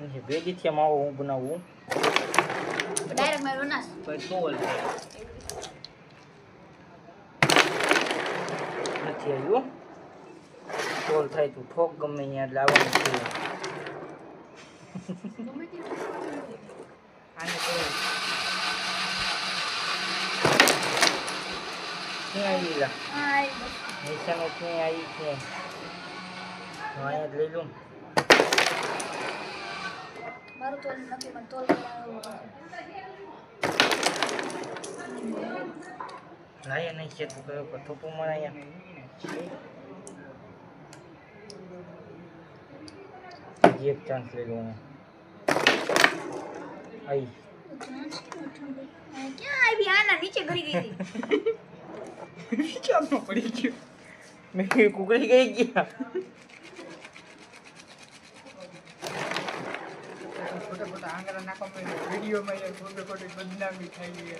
નથી ભેગી થી માવો હું બનાવું ડાયરેક્ટ મારો નાસ પછી તોલ નથી આવ્યું તોલ થાય તું ઠોક ગમે ત્યાં લાવવાનું છે આને તો ક્યાં આવી લા નિશાનો ક્યાં આવી છે અહીંયા જ લઈ લઉં મારું તોલ નથી પણ તોલ કરાવવો લાયા નહીં છે તું કયો પર થપ્પો માર અહીંયા એક ચાન્સ લઈ લઉં આઈ ક્યાં આવી આના નીચે ગળી ગઈ હતી ચાલો પડી ગયો મેં કુકડી ગઈ ગયા ખોટા આંગળા નાખવા વિડીયોમાં ખોટી બદનામી થઈ ગઈ